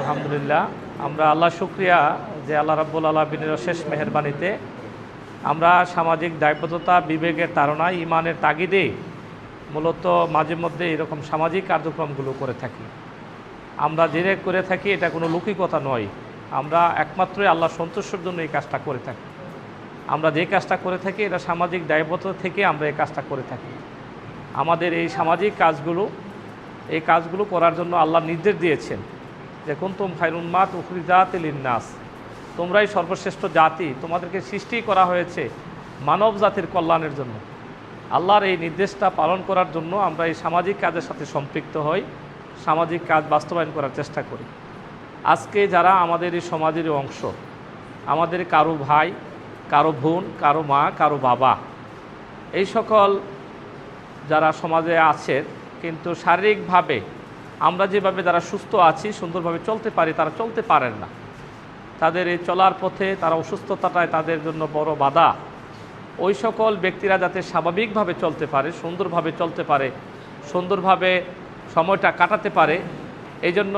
আলহামদুলিল্লাহ, আমরা আল্লাহ শুকরিয়া যে আল্লাহ রাব্বুল আলামিনের শেষ মেহেরবানিতে আমরা সামাজিক দায়বদ্ধতা, বিবেকের তাড়নায়, ইমানের তাগিদে মূলত মাঝে মধ্যে এরকম সামাজিক কার্যক্রমগুলো করে থাকি। আমরা যে করে থাকি এটা কোনো লৌকিকতা নয়, আমরা একমাত্রই আল্লাহ সন্তুষ্টের জন্য এই কাজটা করে থাকি। আমরা যে কাজটা করে থাকি এটা সামাজিক দায়বদ্ধতা থেকে আমরা এই কাজটা করে থাকি। আমাদের এই সামাজিক কাজগুলো করার জন্য আল্লাহ নির্দেশ দিয়েছেন যে কুনতুম খায়রুল উম্মাত উখরিজাত লিন-নাস, তোমরাই সর্বশ্রেষ্ঠ জাতি, তোমাদেরকে সৃষ্টি করা হয়েছে মানব জাতির কল্যাণের জন্য। আল্লাহর এই নির্দেশটা পালন করার জন্য আমরা এই সামাজিক কাজের সাথে সম্পৃক্ত হই, সামাজিক কাজ বাস্তবায়ন করার চেষ্টা করি। আজকে যারা আমাদের এই সমাজের অংশ, আমাদের কারো ভাই, কারো বোন, কারো মা, কারো বাবা, এই সকল যারা সমাজে আছেন কিন্তু শারীরিকভাবে আমরা যেভাবে যারা সুস্থ আছি, সুন্দরভাবে চলতে পারি, তারা চলতে পারেন না। তাদের এই চলার পথে তারা অসুস্থতাটায় তাদের জন্য বড় বাধা। ওই সকল ব্যক্তিরা যাতে স্বাভাবিকভাবে চলতে পারে, সুন্দরভাবে চলতে পারে, সুন্দরভাবে সময়টা কাটাতে পারে, এই জন্য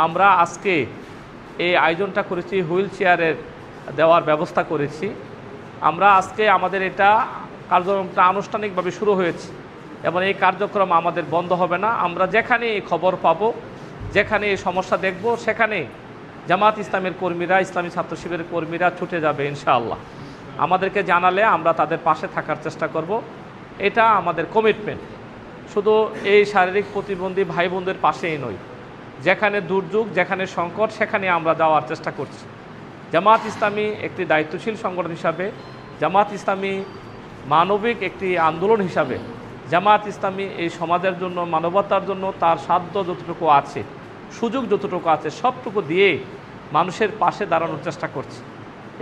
আমরা আজকে এই আয়োজনটা করেছি, হুইল চেয়ারের দেওয়ার ব্যবস্থা করেছি। আমরা আজকে আমাদের এটা কার্যক্রমটা আনুষ্ঠানিকভাবে শুরু হয়েছে এবং এই কার্যক্রম আমাদের বন্ধ হবে না। আমরা যেখানে এই খবর পাব, যেখানে এই সমস্যা দেখব, সেখানে জামাত ইসলামের কর্মীরা, ইসলামী ছাত্র শিবিরের কর্মীরা ছুটে যাবে ইনশাআল্লাহ। আমাদেরকে জানালে আমরা তাদের পাশে থাকার চেষ্টা করব। এটা আমাদের কমিটমেন্ট। শুধু এই শারীরিক প্রতিবন্ধী ভাই বোনদের পাশেই নয়, যেখানে দুর্যোগ, যেখানে সংকট, সেখানে আমরা যাওয়ার চেষ্টা করছি। জামাত ইসলামী একটি দায়িত্বশীল সংগঠন হিসাবে, জামাত ইসলামী মানবিক একটি আন্দোলন হিসাবে, জামাত ইসলামী এই সমাজের জন্য, মানবতার জন্য তার সাধ্য যতটুকু আছে, সুযোগ যতটুকু আছে, সবটুকু দিয়ে মানুষের পাশে দাঁড়ানোর চেষ্টা করছি।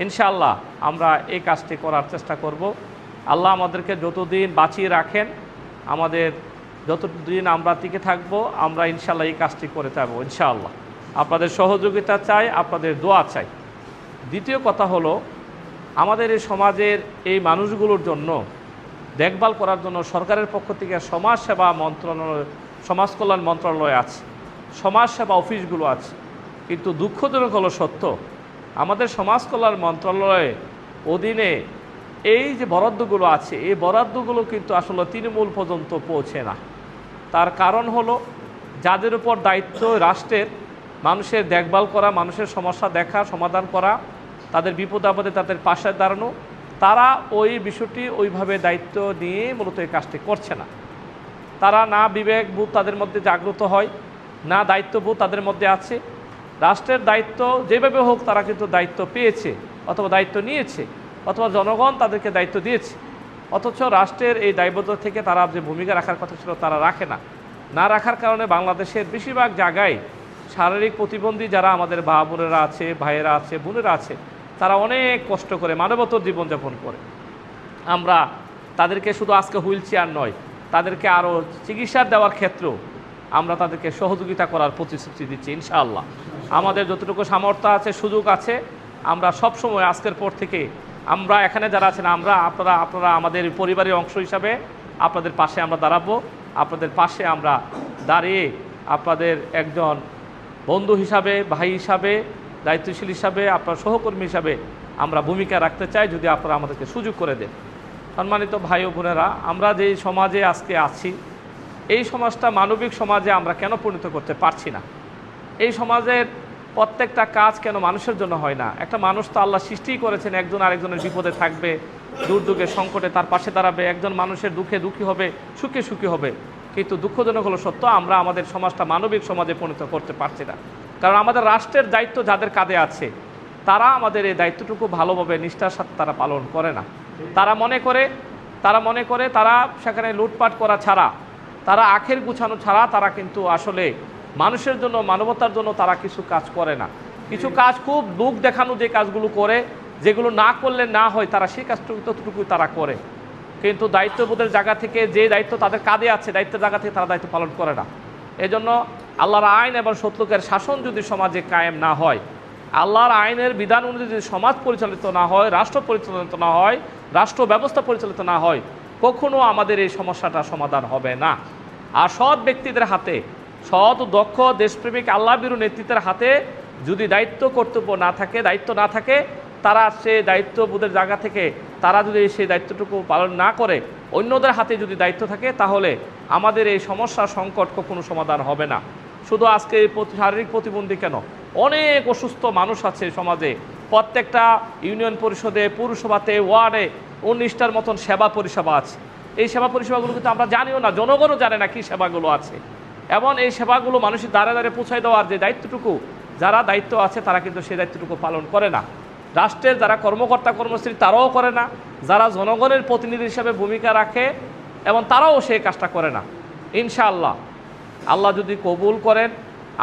ইনশাআল্লাহ আমরা এই কাজটি করার চেষ্টা করব। আল্লাহ আমাদেরকে যতদিন বাঁচিয়ে রাখেন, আমাদের যতদিন আমরা টিকে থাকব, আমরা ইনশাআল্লাহ এই কাজটি করে থাকবো ইনশাআল্লাহ। আপনাদের সহযোগিতা চাই, আপনাদের দোয়া চাই। দ্বিতীয় কথা হলো, আমাদের এই সমাজের এই মানুষগুলোর জন্য দেখভাল করার জন্য সরকারের পক্ষ থেকে সমাজসেবা মন্ত্রণালয়, সমাজ কল্যাণ মন্ত্রণালয় আছে, সমাজসেবা অফিসগুলো আছে। কিন্তু দুঃখজনক হলো সত্য, আমাদের সমাজ কল্যাণ মন্ত্রণালয়ের অধীনে এই যে বরাদ্দগুলো আছে, এই বরাদ্দগুলো কিন্তু আসলে তৃণমূল পর্যন্ত পৌঁছে না। তার কারণ হলো, যাদের উপর দায়িত্ব রাষ্ট্রের মানুষের দেখভাল করা, মানুষের সমস্যা দেখা, সমাধান করা, তাদের বিপদ আপদে তাদের পাশে দাঁড়ানো, তারা ওই বিষয়টি ওইভাবে দায়িত্ব নিয়ে মূলত এই কাজটি করছে না। তারা না বিবেকবোধ তাদের মধ্যে জাগ্রত হয়, না দায়িত্ববোধ তাদের মধ্যে আছে। রাষ্ট্রের দায়িত্ব যেভাবে হোক তারা কিন্তু দায়িত্ব পেয়েছে, অথবা দায়িত্ব নিয়েছে, অথবা জনগণ তাদেরকে দায়িত্ব দিয়েছে, অথচ রাষ্ট্রের এই দায়বদ্ধতা থেকে তারা যে ভূমিকা রাখার কথা ছিল তারা রাখে না। না রাখার কারণে বাংলাদেশের বেশিরভাগ জায়গায় শারীরিক প্রতিবন্ধী যারা আমাদের মা বোনেরা আছে, ভাইয়েরা আছে, বোনেরা আছে, তারা অনেক কষ্ট করে মানবতর জীবনযাপন করে। আমরা তাদেরকে শুধু আজকে হুইল চেয়ার নয়, তাদেরকে আরও চিকিৎসা দেওয়ার ক্ষেত্রেও আমরা তাদেরকে সহযোগিতা করার প্রতিশ্রুতি দিচ্ছি ইনশাআল্লাহ। আমাদের যতটুকু সামর্থ্য আছে, সুযোগ আছে, আমরা সবসময় আজকের পর থেকে আমরা এখানে যারা আছেন, আপনারা আমাদের পরিবারের অংশ হিসাবে আপনাদের পাশে আমরা দাঁড়াবো। আপনাদের পাশে আমরা দাঁড়িয়ে আপনাদের একজন বন্ধু হিসাবে, ভাই হিসাবে, দায়িত্বশীল হিসাবে, আপনার সহকর্মী হিসাবে আমরা ভূমিকা রাখতে চাই, যদি আপনারা আমাদেরকে সুযোগ করে দেন। সম্মানিত ভাই ও বোনেরা, আমরা যেই সমাজে আজকে আছি, এই সমাজটা মানবিক সমাজে আমরা কেন পরিণত করতে পারছি না? এই সমাজের প্রত্যেকটা কাজ কেন মানুষের জন্য হয় না? একটা মানুষ তো আল্লাহ সৃষ্টিই করেছেন, একজন আরেকজনের বিপদে থাকবে, দুর্যোগে সংকটে তার পাশে দাঁড়াবে, একজন মানুষের দুঃখে দুঃখী হবে, সুখে সুখী হবে। কিন্তু দুঃখজনক হলো সত্য, আমরা আমাদের সমাজটা মানবিক সমাজে পরিণত করতে পারছি না। কারণ আমাদের রাষ্ট্রের দায়িত্ব যাদের কাঁধে আছে, তারা আমাদের এই দায়িত্বটুকু ভালোভাবে নিষ্ঠার সাথে তারা পালন করে না। তারা মনে করে তারা সেখানে লুটপাট করা ছাড়া, তারা আখের গুছানো ছাড়া তারা কিন্তু আসলে মানুষের জন্য, মানবতার জন্য তারা কিছু কাজ করে না। কিছু কাজ খুব লোক দেখানো যে কাজগুলো করে, যেগুলো না করলে না হয়, তারা সেই কাজটুকু ততটুকুই তারা করে। কিন্তু দায়িত্ববোধের জায়গা থেকে, যে দায়িত্ব তাদের কাঁধে আছে, দায়িত্বের জায়গা থেকে তারা দায়িত্ব পালন করে না। এজন্য আল্লাহর আইন এবং সত্যকের শাসন যদি সমাজে কায়েম না হয়, আল্লাহর আইনের বিধান অনুযায়ী যদি সমাজ পরিচালিত না হয়, রাষ্ট্র পরিচালিত না হয়, রাষ্ট্র ব্যবস্থা পরিচালিত না হয়, কখনো আমাদের এই সমস্যাটা সমাধান হবে না। আর সৎ ব্যক্তিদের হাতে, সৎ দক্ষ দেশপ্রেমিক আল্লাহ বিরু নেতৃত্বের হাতে যদি দায়িত্ব কর্তব্য না থাকে, দায়িত্ব না থাকে, তারা সে দায়িত্ববোধের জায়গা থেকে তারা যদি সেই দায়িত্বটুকু পালন না করে, অন্যদের হাতে যদি দায়িত্ব থাকে, তাহলে আমাদের এই সমস্যা সংকট কখনো সমাধান হবে না। শুধু আজকে শারীরিক প্রতিবন্ধী কেন, অনেক অসুস্থ মানুষ আছে সমাজে। প্রত্যেকটা ইউনিয়ন পরিষদে, পৌরসভাতে, ওয়ার্ডে 19টার মতন সেবা পরিষেবা আছে। এই সেবা পরিষেবাগুলো কিন্তু আমরা জানিও না, জনগণও জানে না কী সেবাগুলো আছে। এবং এই সেবাগুলো মানুষের দ্বারে দ্বারে পৌঁছায় দেওয়ার যে দায়িত্বটুকু, যারা দায়িত্ব আছে তারা কিন্তু সেই দায়িত্বটুকু পালন করে না। রাষ্ট্রের যারা কর্মকর্তা কর্মচারী তারাও করে না, যারা জনগণের প্রতিনিধি হিসাবে ভূমিকা রাখে এবং তারাও সেই কাজটা করে না। ইনশাআল্লাহ আল্লাহ যদি কবুল করেন,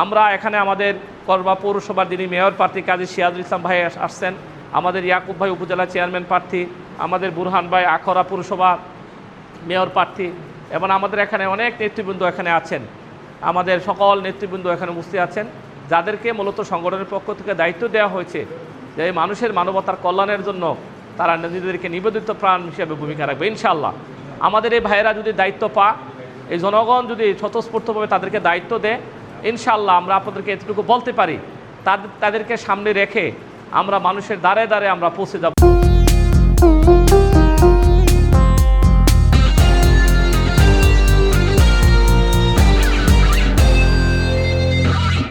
আমরা এখানে আমাদের করবা পৌরসভার যিনি মেয়র প্রার্থী কাজী সিরাজুল ইসলাম ভাই আসছেন, আমাদের ইয়াকুব ভাই উপজেলা চেয়ারম্যান প্রার্থী, আমাদের বুরহান ভাই আখড়া পৌরসভা মেয়র প্রার্থী, এবং আমাদের এখানে অনেক নেতৃবৃন্দ এখানে আছেন। আমাদের সকল নেতৃবৃন্দ এখানে উপস্থিত আছেন, যাদেরকে মূলত সংগঠনের পক্ষ থেকে দায়িত্ব দেওয়া হয়েছে যে মানুষের মানবতার কল্যাণের জন্য তারা নিজেদেরকে নিবেদিত প্রাণ হিসেবে ভূমিকা রাখবে। ইনশাআল্লাহ আমাদের এই ভাইয়েরা যদি দায়িত্ব পায়, এই জনগণ যদি স্বতঃস্ফূর্তভাবে তাদেরকে দায়িত্ব দেয়, ইনশাআল্লাহ আমরা আপনাদেরকে এতটুকু বলতে পারি, তাদেরকে সামনে রেখে আমরা মানুষের দ্বারে দ্বারে আমরা পৌঁছে যাব।